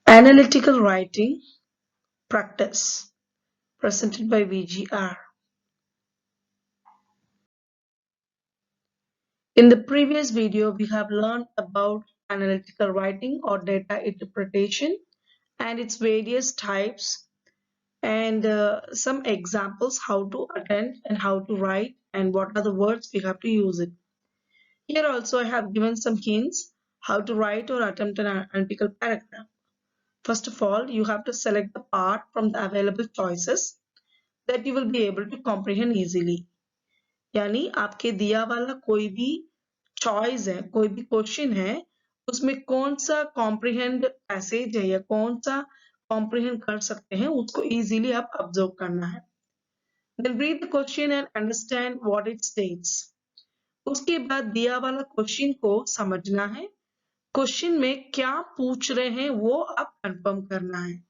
Analytical Writing Practice, presented by VGR. In the previous video, we have learned about analytical writing or data interpretation and its various types, and some examples how to attend and how to write and what are the words we have to use it. Here also I have given some hints how to write or attempt an analytical paragraph. First of all, you have to select the part from the available choices that you will be able to comprehend easily. यानी आपके दिया वाला कोई भी choice है, कोई भी question है, उसमें कौन सा कॉम्प्रिहेंड पैसेज है या कौन सा कॉम्प्रिहेंड कर सकते हैं, उसको इजीली आप ऑब्जर्व करना है. Then read the question and understand what it states. उसके बाद दिया वाला क्वेश्चन को समझना है, क्वेश्चन में क्या पूछ रहे हैं वो आप कंफर्म करना है,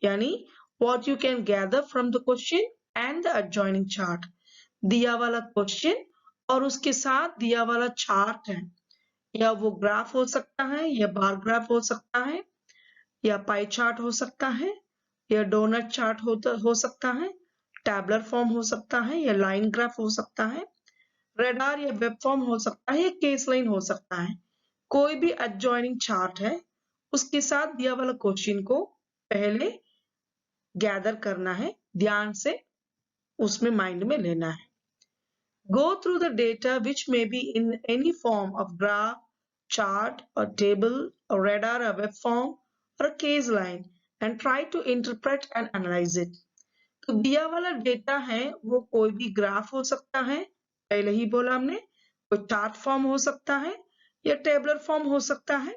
यानी what you can gather from the question and the adjoining chart. दिया वाला क्वेश्चन और उसके साथ दिया वाला चार्ट है, या वो ग्राफ हो सकता है या बार ग्राफ हो सकता है या पाई चार्ट हो सकता है या डोनट चार्ट हो सकता है, टैबलर फॉर्म हो सकता है या लाइन ग्राफ हो सकता है, रेडार या वेब फॉर्म हो सकता है या केस लाइन हो सकता है. कोई भी एडजॉइनिंग चार्ट है उसके साथ दिया वाला क्वेश्चन को पहले गैदर करना है, ध्यान से उसमें माइंड में लेना है. Go through the data which may be in any form of graph, chart or table or radar or web form or a case line and try to interpret and analyze it. तो दिया वाला data है वो कोई भी graph हो सकता है, पहले ही बोला हमने, कोई चार्ट फॉर्म हो सकता है या टेबलर फॉर्म हो सकता है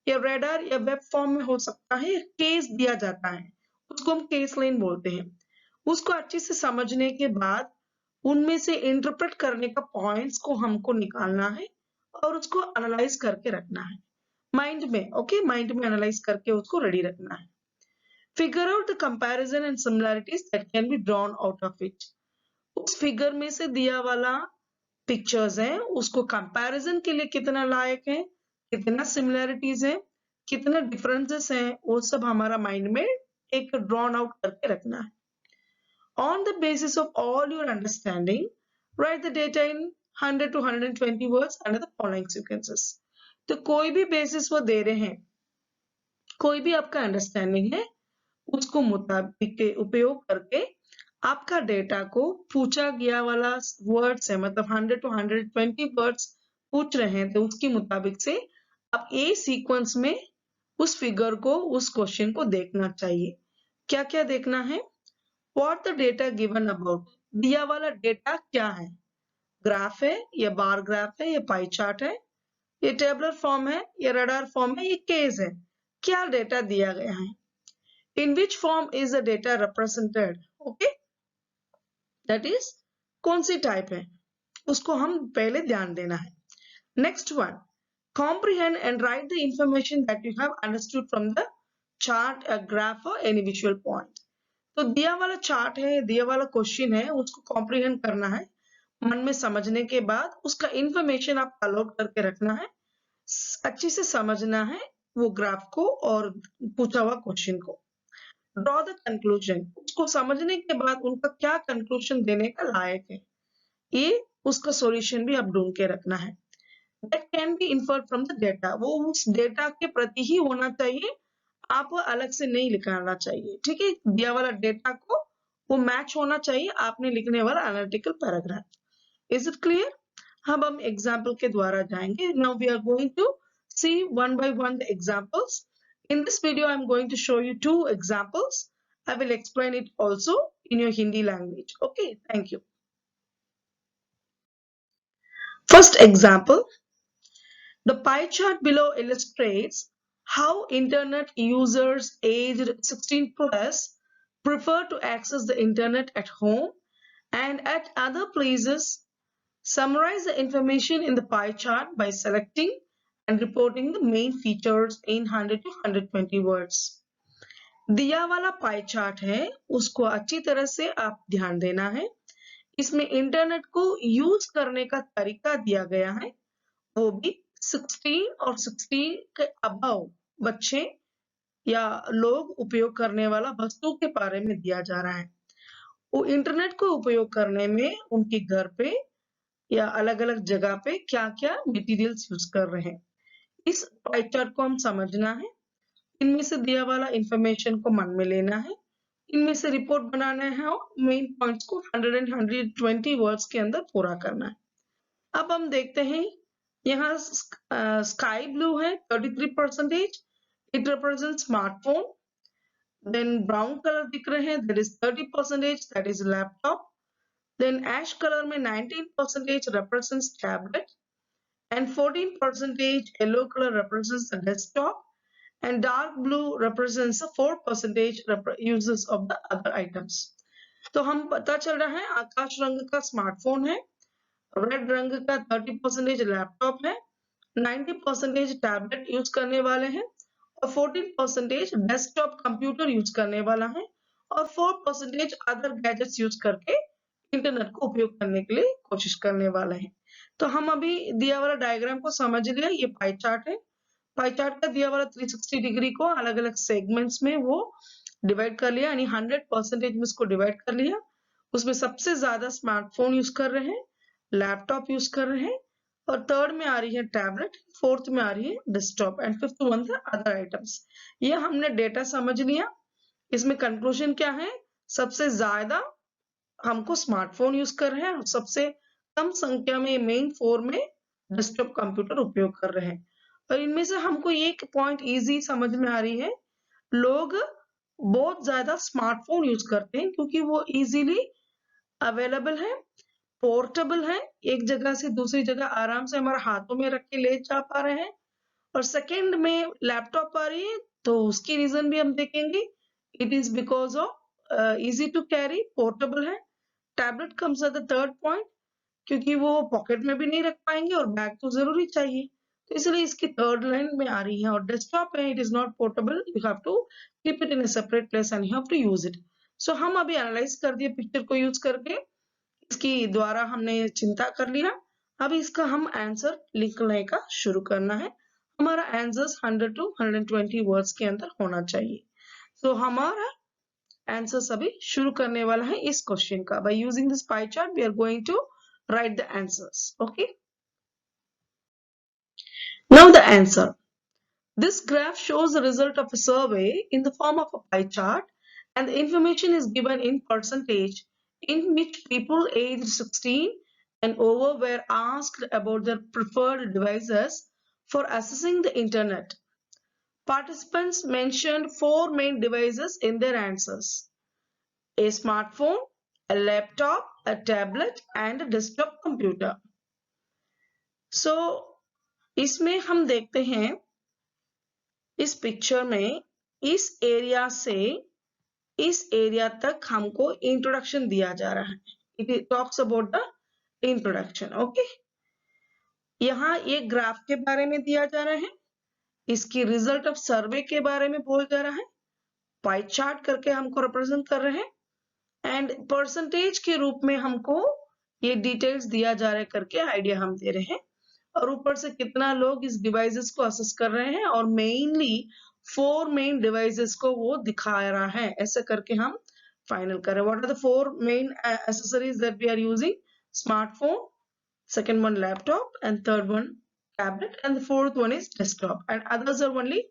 या रेडार या वेब फॉर्म में हो सकता है, या केस दिया जाता है उसको हम केस लाइन बोलते हैं. उसको अच्छे से समझने के बाद उनमें से इंटरप्रेट करने का पॉइंट्स को हमको निकालना है और उसको एनालाइज करके रखना है माइंड में. ओके, माइंड में एनालाइज करके उसको रेडी रखना है. Figure out the comparison and similarities that can be drawn out of it. उस फिगर में से दिया वाला पिक्चर्स है उसको कंपैरिजन के लिए कितना लायक है, कितना सिमिलैरिटीज है, कितना डिफरेंसेस हैं, वो सब हमारा माइंड में एक ड्रॉन आउट करके रखना है. On the basis of all your understanding, write the data in 100 to 120 words under the following sequences. तो कोई भी बेसिस वो दे रहे हैं, कोई भी आपका अंडरस्टैंडिंग है, उसको मुताबिक उपयोग करके आपका डेटा को पूछा गया वाला वर्ड्स है, मतलब 100 to 120 वर्ड्स पूछ रहे हैं, तो उसके मुताबिक से आप ए सीक्वेंस में उस फिगर को, उस क्वेश्चन को देखना चाहिए. क्या क्या देखना है? What the data given about, दिया वाला डेटा क्या है, ग्राफ है या बार ग्राफ है या पाई चार्ट है, ये टेबलर फॉर्म है या रडार फॉर्म है, ये केस है, क्या डेटा दिया गया है, in which form is the data represented. okay, that is कौन सी टाइप है, उसको हम पहले ध्यान देना है. Next one, comprehend and write the information that you have understood from the chart, a graph or any visual point. तो दिया वाला चार्ट है, दिया वाला क्वेश्चन है, उसको कॉम्प्रिहेंड करना है, मन में समझने के बाद उसका इंफॉर्मेशन आप अलॉट करके रखना है, अच्छे से समझना है वो ग्राफ को और पूछा हुआ क्वेश्चन को. ड्रॉ द कंक्लूजन, उसको समझने के बाद उनका क्या कंक्लूजन देने का लायक है, ये उसका सॉल्यूशन भी आप ढूंढ के रखना है. That can be inferred from the data, वो उस डेटा के प्रति ही होना चाहिए, आप अलग से नहीं लिखना चाहिए. ठीक है, दिया वाला डेटा को वो मैच होना चाहिए आपने लिखने वाला analytical paragraph. Is it clear? अब हम एग्जाम्पल के द्वारा जाएंगे. Now we are going to see one by one the examples. In this video, I'm going to show you 2 examples. I will explain it also in your Hindi language. Okay, thank you. First example, the pie chart below illustrates how internet users aged 16 plus prefer to access the internet at home and at other places. Summarize the information in the pie chart by selecting and reporting the main features in 100 to 120 words. दिया वाला pie chart है उसको अच्छी तरह से आप ध्यान देना है. इसमें इंटरनेट को यूज करने का तरीका दिया गया है, वो भी 16 और 16 के अबव बच्चे या लोग उपयोग करने वाला वस्तु के बारे में दिया जा रहा है। वो इंटरनेट को उपयोग करने में उनके घर पे या अलग-अलग जगह पे क्या-क्या मटेरियल्स यूज कर रहे हैं। इस पाई चार्ट को हम समझना है। इनमें से दिया वाला इंफॉर्मेशन को मन में लेना है। इनमें से रिपोर्ट बनाना है और मेन पॉइंट्स को 100 एंड 120 वर्ड्स के अंदर पूरा करना है। अब हम देखते हैं यहाँ स्काई ब्लू है 33%, it represent smartphone. Then brown colour दिख रहे हैं, that is 30%, that is laptop. Then ash colour में 19% represents tablet and 14% yellow color represents the desktop and dark blue represents the 4% uses of the other items. तो हम पता चल रहा है आकाश रंग का स्मार्टफोन है, रेड रंग का 30% लैपटॉप है, 90% टैबलेट यूज करने वाले हैं और 14% डेस्कटॉप कंप्यूटर यूज करने वाला है और 4% अदर गैजेट्स यूज करके इंटरनेट को उपयोग करने के लिए कोशिश करने वाला है। तो हम अभी दिया वाला डायग्राम को समझ लिया, ये पाई चार्ट है। पाई चार्ट का दिया वाला 360 डिग्री को अलग-अलग सेगमेंट्स में वो डिवाइड कर लिया, यानी 100% में इसको डिवाइड कर लिया। उसमें सबसे ज्यादा स्मार्टफोन यूज कर रहे हैं, लैपटॉप यूज कर रहे हैं और थर्ड में आ रही है टैबलेट, फोर्थ में आ रही है डेस्कटॉप एंड फिफ्थ वन था अदर आइटम्स। ये हमने डेटा समझ लिया। इसमें कंक्लूजन क्या है, सबसे ज्यादा हमको स्मार्टफोन यूज कर रहे हैं और सबसे कम संख्या में मेन फोर में डेस्कटॉप कंप्यूटर उपयोग कर रहे हैं। और इनमें से हमको एक पॉइंट इजी समझ में आ रही है, लोग बहुत ज्यादा स्मार्टफोन यूज करते हैं क्योंकि वो इजीली अवेलेबल है, पोर्टेबल है, एक जगह से दूसरी जगह आराम से हमारे हाथों में रख के ले जा पा रहे हैं। और सेकंड में लैपटॉप आ रही है तो उसकी रीजन भी हम देखेंगे, it is because of easy to carry, portable है। Tablet comes at the third point क्योंकि वो पॉकेट में भी नहीं रख पाएंगे और बैग तो जरूरी चाहिए, तो इसलिए इसकी थर्ड लाइन में आ रही है। और डेस्कटॉप है, it is not portable, you have to keep it in a separate place and you have to use it. So हम अभी एनालाइज कर दिए पिक्चर को यूज करके, इसकी द्वारा हमने चिंता कर लिया। अब इसका हम आंसर लिखने का शुरू करना है। हमारा आंसर 100 to 120 वर्ड्स के अंदर होना चाहिए। तो हमारा आंसर अभी शुरू करने वाला है इस क्वेश्चन का। By using this pie chart we are going to write the answers. Okay. Now the answer. This graph shows the result of a survey in the form of a pie chart, and the information is given in percentage in which people aged 16 and over were asked about their preferred devices for accessing the internet. Participants mentioned four main devices in their answers: a smartphone, a laptop, a tablet, and a desktop computer. So, इसमें हम देखते हैं इस picture में इस area से इस area तक हमको इंट्रोडक्शन दिया जा रहा है। It talks about the introduction. Okay, यहाँ ये ग्राफ के बारे में दिया जा रहा है, इसकी रिजल्ट ऑफ सर्वे के बारे में बोल जा रहा है, पाई चार्ट करके हमको रिप्रेजेंट कर रहे हैं एंड परसेंटेज के रूप में हमको ये डिटेल्स दिया जा रहा है करके आइडिया हम दे रहे हैं। और ऊपर से कितना लोग इस डिवाइसेस को असेस कर रहे हैं और मेनली 4 मेन डिवाइसेस को वो दिखा रहा है, ऐसे करके हम फाइनल कर रहे हैं। What are the 4 main accessories that we are using? Smartphone, second one laptop, and third one tablet, and the fourth one is desktop, and others are only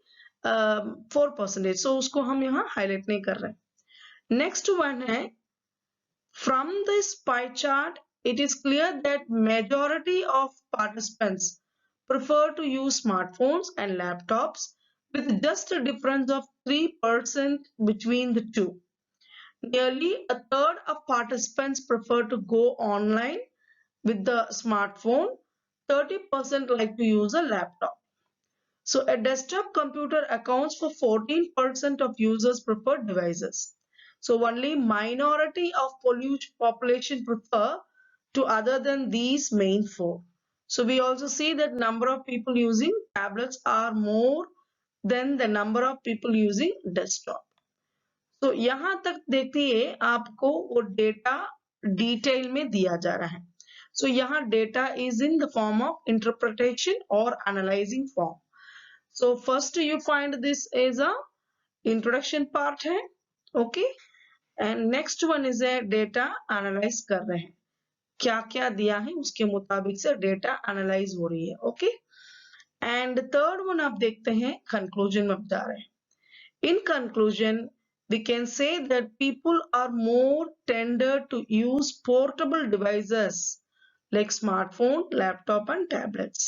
4%, so उसको हम यहाँ हाईलाइट नहीं कर रहे। नेक्स्ट वन है, from this pie chart it is clear that majority of participants prefer to use smartphones and laptops with just a difference of 3% between the two. Nearly a third of participants prefer to go online with the smartphone, 30% like to use a laptop. So a desktop computer accounts for 14% of users' preferred devices. So only minority of population prefer to other than these main 4. So we also see that number of people using tablets are more than the number of people using desktop. So यहाँ तक देखिए आपको वो data detail में दिया जा रहा है। So यहाँ data is in the form of interpretation or analyzing form. So first you find this as a introduction part है, okay. And next one is a data analyse कर रहे हैं, क्या क्या दिया है उसके मुताबिक से डेटा एनालाइज हो रही है, ओके। एंड थर्ड वन आप देखते हैं, कंक्लूजन में बता रहे हैं। In conclusion, we can say that people are more tender to use portable devices like smartphone, laptop and tablets.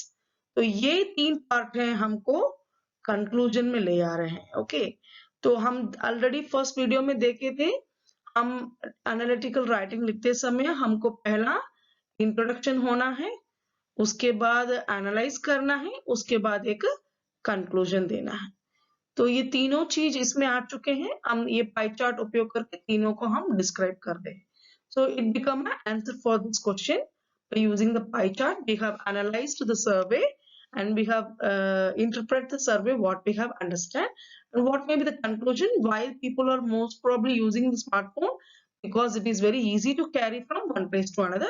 तो ये 3 पार्ट हैं हमको कंक्लूजन में ले आ रहे हैं, ओके। तो हम ऑलरेडी फर्स्ट वीडियो में देखे थे, हम एनालिटिकल राइटिंग लिखते समय हमको पहला इंट्रोडक्शन होना है, उसके बाद एनालाइज करना है, उसके बाद एक कंक्लूजन देना है। तो ये तीनों चीज इसमें आ चुके हैं, हम ये पाई चार्ट उपयोग करके तीनों को हम डिस्क्राइब कर दे। So it become an answer for this question by using the pie chart. We have analyzed the survey and we have interpret the survey what we have understand and what may be the conclusion. While people are most probably using the smartphone because it is very easy to carry from one place to another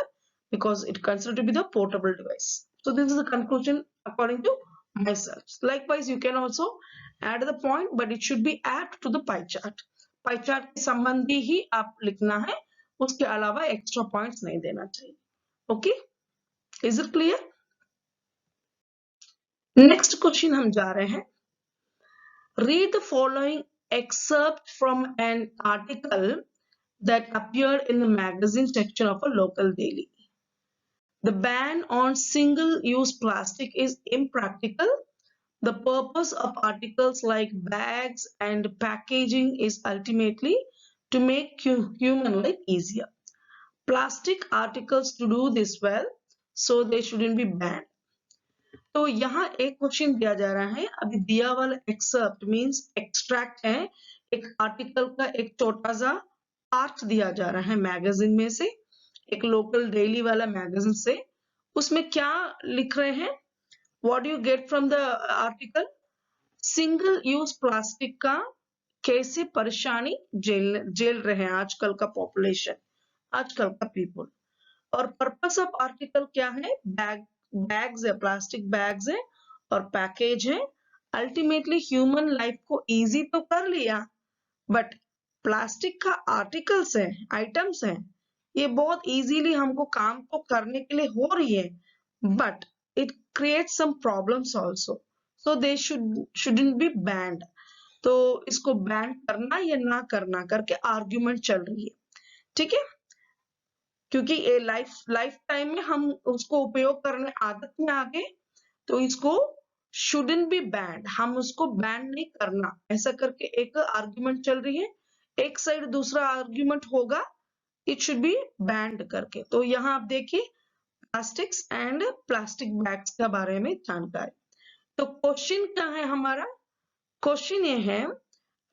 because it considered to be the portable device. So this is the conclusion according to myself. Likewise, you can also add the point, but it should be add to the pie chart. Pie chart के संबंधी ही आप लिखना है, उसके अलावा extra points नहीं देना चाहिए, okay. Is it clear? Next question हम जा रहे हैं। Read the following excerpt from an article that appeared in the magazine section of a local daily. The ban on single-use plastic is impractical. The purpose of articles like bags and packaging is ultimately to make human life easier. Plastic articles to do this well, so they shouldn't be banned. तो यहाँ एक question दिया जा रहा है, अभी दिया वाला एक्सर्प्ट मींस एक्सट्रैक्ट है, एक आर्टिकल का एक छोटा सा पार्ट दिया जा रहा है मैगजीन में से, एक लोकल डेली वाला मैगजीन से। उसमें क्या लिख रहे हैं? What do you get from the article? Single use plastic का कैसे परेशानी झेल रहे हैं आजकल का पॉपुलेशन, आजकल का पीपल। और पर्पस ऑफ आर्टिकल क्या है? बैग्स है, प्लास्टिक बैग्स है और पैकेज है। अल्टीमेटली ह्यूमन लाइफ को इजी तो कर लिया, बट प्लास्टिक का आर्टिकल्स है, आइटम्स है, ये बहुत इजीली हमको काम तो करने के लिए हो रही है, but it creates some problems also, so they shouldn't be banned. तो इसको बैन करना या ना करना करके आर्ग्यूमेंट चल रही है, ठीक है। क्योंकि ये लाइफ टाइम में हम उसको उपयोग करने आदत में आ गए, तो इसको shouldn't be banned, हम उसको बैन नहीं करना, ऐसा करके एक आर्ग्यूमेंट चल रही है। एक साइड दूसरा आर्ग्यूमेंट होगा इट शुड बी बैंड करके। तो यहाँ आप देखिए प्लास्टिक्स एंड प्लास्टिक बैग्स के बारे में जानकारी। तो क्वेश्चन क्या है हमारा? क्वेश्चन ये है,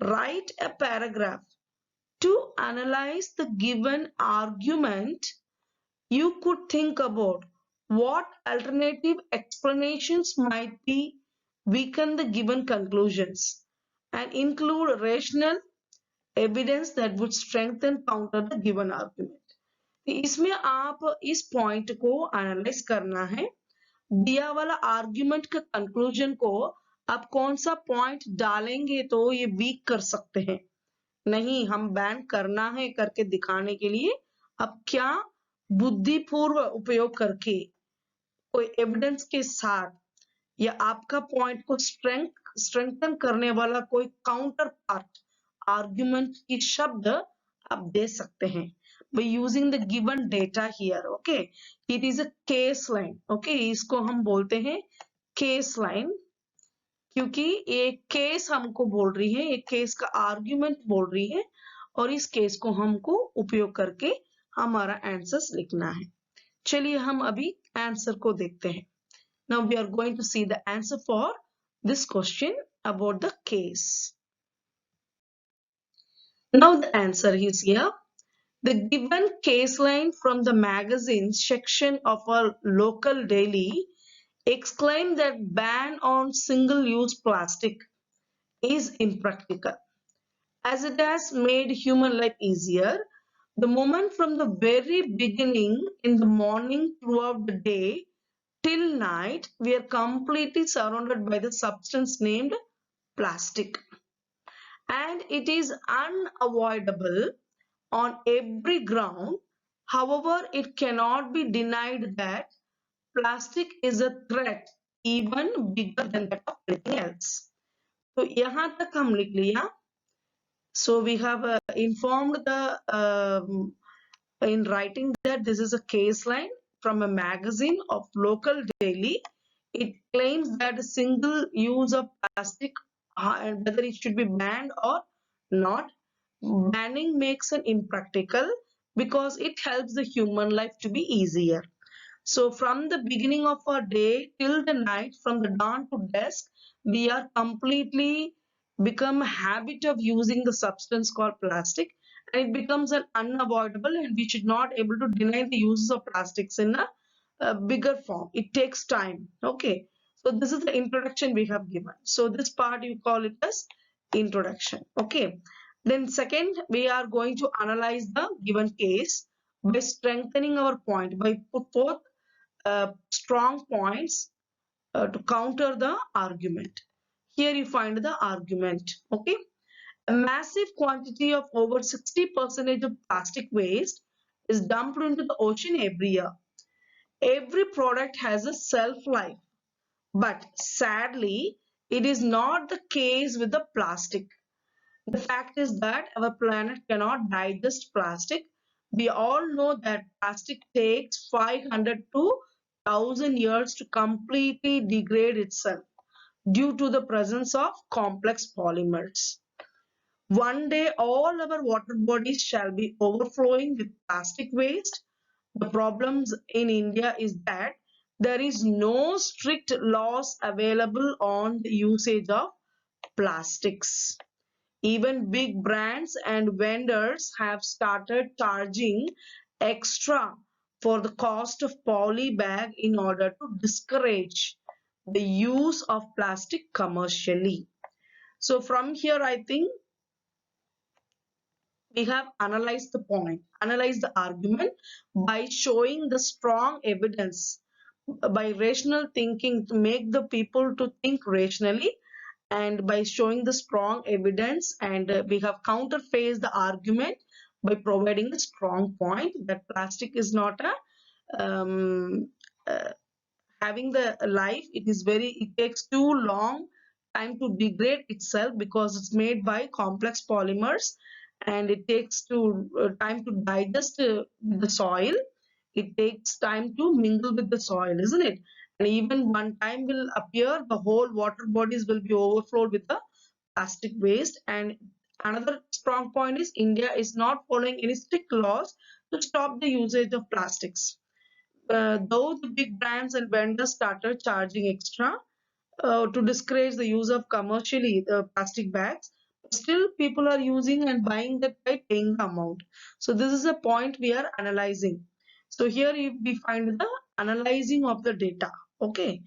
write a paragraph to analyse the given argument. You could think about what alternative explanations might be weaken the given conclusions and include rational evidence that would strengthen counter the given argument. इसमें आप इस point को analyse करना है, दिया वाला argument का conclusion को आप कौन सा पॉइंट डालेंगे तो ये वीक कर सकते हैं। नहीं, हम बैन करना है करके दिखाने के लिए अब क्या बुद्धिपूर्व उपयोग करके कोई एविडेंस के साथ या आपका पॉइंट को स्ट्रेंथन करने वाला कोई काउंटर पार्ट आर्ग्यूमेंट की शब्द आप दे सकते हैं by using the given data here. Okay, it is a case line. Okay, इसको हम बोलते हैं case line क्योंकि ये केस हमको बोल रही है, एक केस का आर्ग्यूमेंट बोल रही है और इस केस को हमको उपयोग करके हमारा आंसर्स लिखना है। चलिए हम अभी आंसर को देखते हैं। Now we are going to see the answer for this question about the case. Now the answer is here. The given case line from the magazine section of our local daily exclaimed that ban on single-use plastic is impractical, as it has made human life easier. The moment from the very beginning in the morning throughout the day till night, we are completely surrounded by the substance named plastic. and it is unavoidable on every ground. However, it cannot be denied that plastic is a threat even bigger than that of anything else. तो यहाँ तक हम लिख लिया. So we have informed the in writing that this is a case line from a magazine of local daily. It claims that single use of plastic, and whether it should be banned or not, banning makes it impractical because it helps the human life to be easier. So from the beginning of our day till the night, from the dawn to dusk, we are completely become a habit of using the substance called plastic, and it becomes an unavoidable, and we should not able to deny the uses of plastics in a bigger form. It takes time. Okay. So this is the introduction we have given. So this part you call it as introduction. Okay. Then second, we are going to analyze the given case by strengthening our point, by put forth strong points to counter the argument. Here you find the argument. Okay. A massive quantity of over 60% of plastic waste is dumped into the ocean every year. Every product has a shelf life, but sadly, it is not the case with the plastic. The fact is that our planet cannot digest plastic. We all know that plastic takes 500 to 1000 years to completely degrade itself due to the presence of complex polymers. One day, all our water bodies shall be overflowing with plastic waste. The problems in India is that there is no strict laws available on the usage of plastics. Even big brands and vendors have started charging extra for the cost of poly bag in order to discourage the use of plastic commercially. So from here, I think we have analyzed the point, analyzed the argument by showing the strong evidence, by rational thinking to make the people to think rationally, and by showing the strong evidence, and we have counterfaced the argument by providing a strong point that plastic is not a uh, having the life. It takes too long time to degrade itself because it's made by complex polymers, and it takes time to digest the soil. It takes time to mingle with the soil, isn't it? And even one time will appear, the whole water bodies will be overflowed with the plastic waste. And another strong point is India is not following any strict laws to stop the usage of plastics. Though the big brands and vendors started charging extra to discourage the use of commercially the plastic bags, still people are using and buying that by paying the amount. So this is a point we are analyzing. So here we find the analyzing of the data. Okay,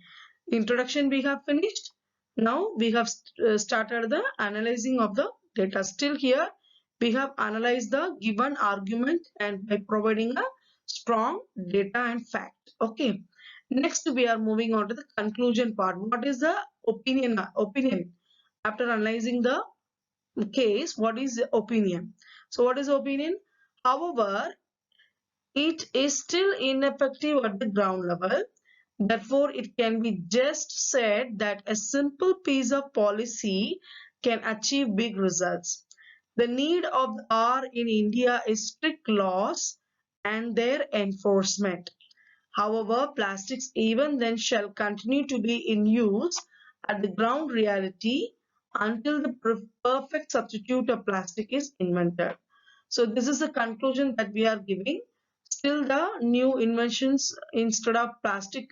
introduction we have finished. Now we have started the analyzing of the data. Still here we have analyzed the given argument and by providing a strong data and fact. Okay, next we are moving on to the conclusion part. What is the opinion after analyzing the case? What is the opinion? So what is opinion? However, it is still ineffective at the ground level. Therefore, it can be just said that a simple piece of policy can achieve big results. The need of the hour in India is strict laws and their enforcement. However, plastics even then shall continue to be in use at the ground reality until the perfect substitute of plastic is invented. So this is the conclusion that we are giving. Still the new inventions instead of plastic,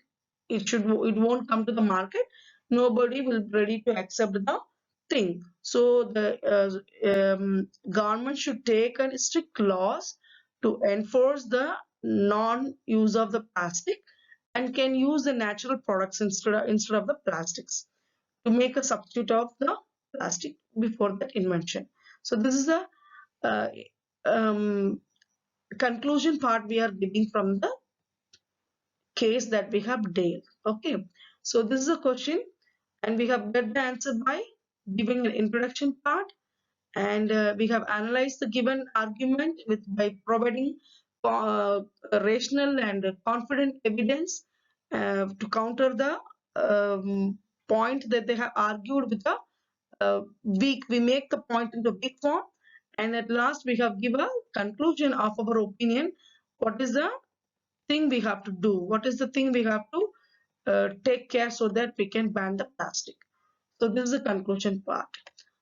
it won't come to the market. Nobody will be ready to accept the thing. So the government should take a strict laws to enforce the non-use of the plastic and can use the natural products instead of the plastics to make a substitute of the plastic before that invention. So this is the uh, um, conclusion part we are giving from the case that we have dealt. Okay, so this is a question and we have got the answer by giving an introduction part And we have analyzed the given argument by providing uh, rational and confident evidence to counter the point that they have argued with a weak. We make the point into weak form, and at last we have given a conclusion of our opinion. What is the thing we have to do? What is the thing we have to take care so that we can ban the plastic? So this is the conclusion part.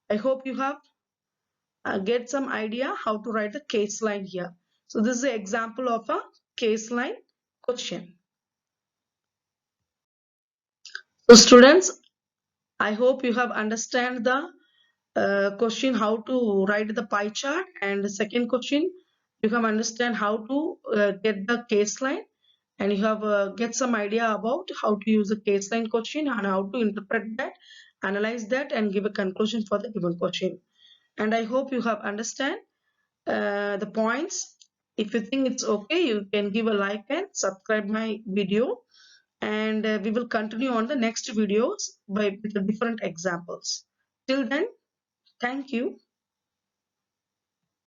I hope you have get some idea how to write the case line here. So this is an example of a case line question. So students, I hope you have understand the question how to write the pie chart, and the second question you have understand how to get the case line, and you have get some idea about how to use the case line question and how to interpret that, analyze that, and give a conclusion for the given question. And I hope you have understand the points. If you think it's okay, you can give a like and subscribe my video, and we will continue on the next videos with the different examples. Till then, thank you.